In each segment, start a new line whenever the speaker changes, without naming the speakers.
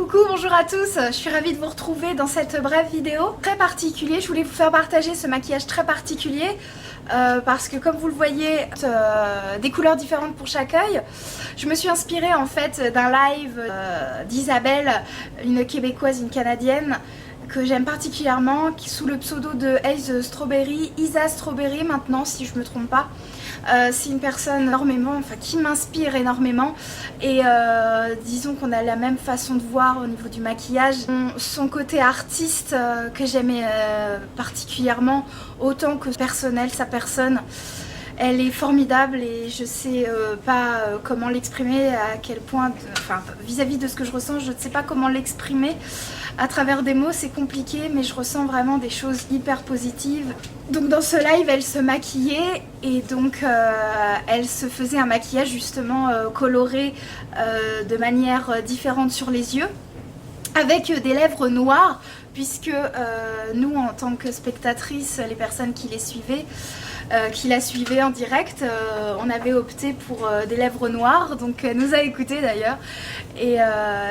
Coucou, bonjour à tous, je suis ravie de vous retrouver dans cette brève vidéo très particulière. Je voulais vous faire partager ce maquillage très particulier parce que comme vous le voyez, des couleurs différentes pour chaque œil. Je me suis inspirée en fait d'un live d'Isabelle, une québécoise, une canadienne que j'aime particulièrement, qui sous le pseudo de Ace Strawberry, Isa Strawberry maintenant si je me trompe pas. C'est une personne énormément, enfin qui m'inspire énormément et disons qu'on a la même façon de voir au niveau du maquillage. Son côté artiste que j'aimais particulièrement autant que personnel, sa personne. Elle est formidable et je sais pas comment l'exprimer, à quel point, enfin vis-à-vis de ce que je ressens, je ne sais pas comment l'exprimer. À travers des mots c'est compliqué mais je ressens vraiment des choses hyper positives. Donc dans ce live elle se maquillait et donc elle se faisait un maquillage justement coloré de manière différente sur les yeux, avec des lèvres noires puisque nous en tant que spectatrices, les personnes qui la suivaient en direct, on avait opté pour des lèvres noires, donc elle nous a écouté d'ailleurs et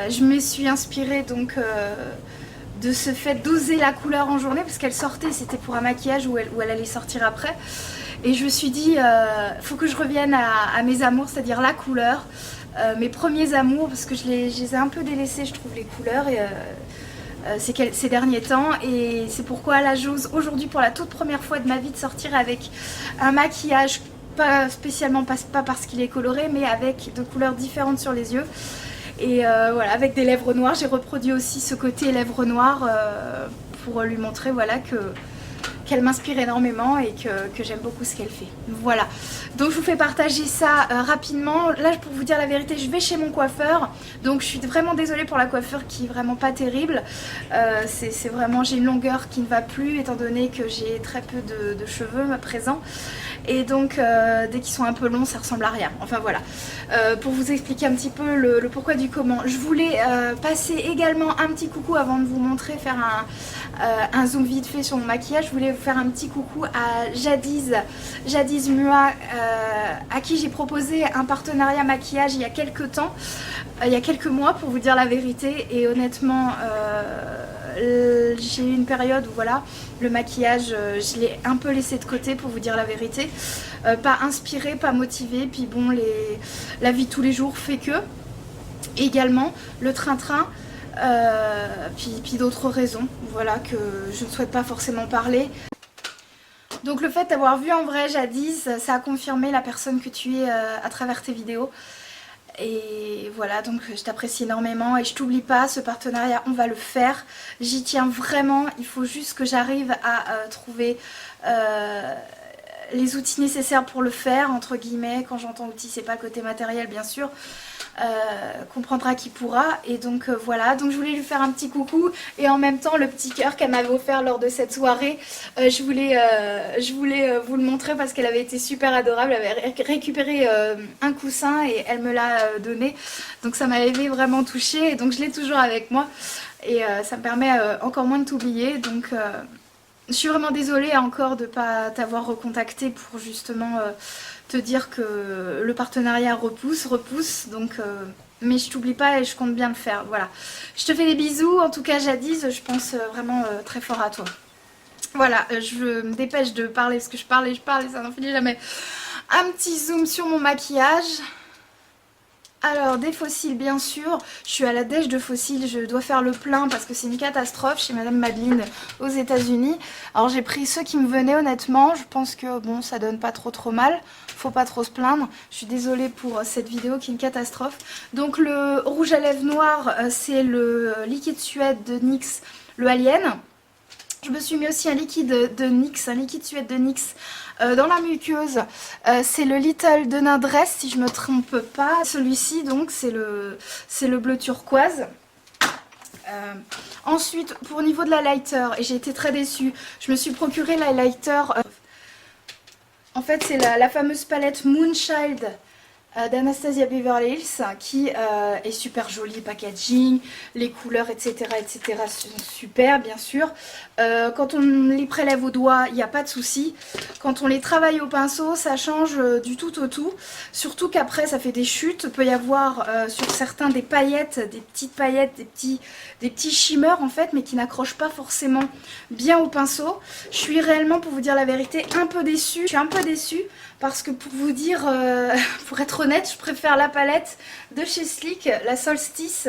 je me suis inspirée donc de ce fait d'oser la couleur en journée parce qu'elle sortait, c'était pour un maquillage où elle allait sortir après et je me suis dit faut que je revienne à mes amours, c'est-à-dire la couleur, mes premiers amours parce que je les ai un peu délaissés je trouve les couleurs et ces derniers temps et c'est pourquoi là j'ose aujourd'hui pour la toute première fois de ma vie de sortir avec un maquillage pas spécialement pas parce qu'il est coloré mais avec de couleurs différentes sur les yeux et voilà, avec des lèvres noires. J'ai reproduit aussi ce côté lèvres noires pour lui montrer voilà qu'elle m'inspire énormément et que j'aime beaucoup ce qu'elle fait. Voilà, donc je vous fais partager ça rapidement. Là pour vous dire la vérité, je vais chez mon coiffeur, donc je suis vraiment désolée pour la coiffure qui est vraiment pas terrible. C'est vraiment, j'ai une longueur qui ne va plus étant donné que j'ai très peu de cheveux à présent. Et donc dès qu'ils sont un peu longs ça ressemble à rien, enfin voilà. Pour vous expliquer un petit peu le pourquoi du comment, je voulais passer également un petit coucou avant de vous montrer, faire un zoom vite fait sur mon maquillage. Je voulais vous faire un petit coucou à Jadis Mua, à qui j'ai proposé un partenariat maquillage il y a quelques temps, il y a quelques mois pour vous dire la vérité et honnêtement j'ai eu une période où voilà, le maquillage je l'ai un peu laissé de côté pour vous dire la vérité, pas inspiré, pas motivé, puis bon la vie de tous les jours fait que, également le train-train, puis d'autres raisons voilà que je ne souhaite pas forcément parler. Donc le fait d'avoir vu en vrai Jadis, ça a confirmé la personne que tu es à travers tes vidéos. Et voilà, donc je t'apprécie énormément et je t'oublie pas, ce partenariat on va le faire, j'y tiens vraiment, il faut juste que j'arrive à trouver les outils nécessaires pour le faire, entre guillemets. Quand j'entends outils, c'est pas le côté matériel bien sûr, comprendra qui pourra. Et donc voilà, donc je voulais lui faire un petit coucou et en même temps le petit cœur qu'elle m'avait offert lors de cette soirée, je voulais vous le montrer parce qu'elle avait été super adorable. Elle avait récupéré un coussin et elle me l'a donné, donc ça m'avait vraiment touchée et donc je l'ai toujours avec moi et ça me permet encore moins de t'oublier. Donc je suis vraiment désolée encore de ne pas t'avoir recontacté pour justement te dire que le partenariat repousse, donc mais je t'oublie pas et je compte bien le faire. Voilà, je te fais des bisous, en tout cas Jadis, je pense vraiment très fort à toi. Voilà, je me dépêche de parler parce que je parle et ça n'en finit jamais. Un petit zoom sur mon maquillage. Alors des fossiles bien sûr, je suis à la dèche de fossiles, je dois faire le plein parce que c'est une catastrophe chez Madame Madeline aux États-Unis. Alors j'ai pris ceux qui me venaient honnêtement, je pense que bon ça donne pas trop mal, faut pas trop se plaindre. Je suis désolée pour cette vidéo qui est une catastrophe. Donc le rouge à lèvres noir c'est le liquide suède de NYX, le Alien. Je me suis mis aussi un liquide de NYX, un liquide suède de NYX dans la muqueuse. C'est le Little de Nain Dress si je me trompe pas. Celui-ci donc c'est le bleu turquoise. Ensuite pour niveau de l'highlighter, et j'ai été très déçue, je me suis procuré l'highlighter. En fait c'est la fameuse palette Moonchild d'Anastasia Beverly Hills qui est super joli, packaging, les couleurs etc sont super bien sûr. Quand on les prélève au doigt il n'y a pas de souci, quand on les travaille au pinceau ça change du tout au tout, surtout qu'après ça fait des chutes, il peut y avoir sur certains des paillettes, des petites paillettes, des petits shimmers en fait mais qui n'accrochent pas forcément bien au pinceau. Je suis réellement, pour vous dire la vérité, un peu déçue, je suis un peu déçue parce que pour vous dire, pour être honnête, je préfère la palette de chez Sleek, la Solstice,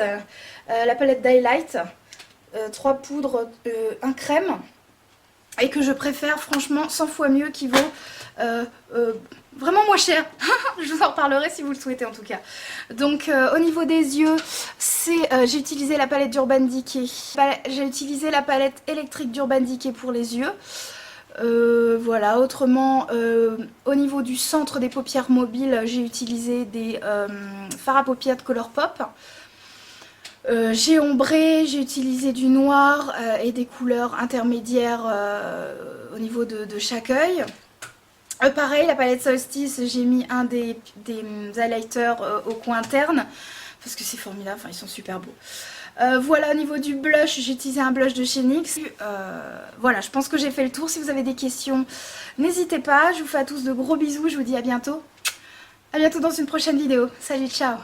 la palette d'highlight, 3 poudres, 1 crème, et que je préfère franchement 100 fois mieux, qui vaut vraiment moins cher. Je vous en reparlerai si vous le souhaitez en tout cas. Donc au niveau des yeux, j'ai utilisé la palette d'Urban Decay, j'ai utilisé la palette électrique d'Urban Decay pour les yeux. Voilà, autrement au niveau du centre des paupières mobiles j'ai utilisé des fards à paupières de Colourpop. J'ai ombré, j'ai utilisé du noir et des couleurs intermédiaires au niveau de chaque œil. Pareil, la palette Solstice, j'ai mis un des highlighters au coin interne parce que c'est formidable, enfin ils sont super beaux. Voilà, au niveau du blush, j'ai utilisé un blush de chez NYX. Voilà, je pense que j'ai fait le tour. Si vous avez des questions, n'hésitez pas. Je vous fais à tous de gros bisous. Je vous dis à bientôt. À bientôt dans une prochaine vidéo. Salut, ciao.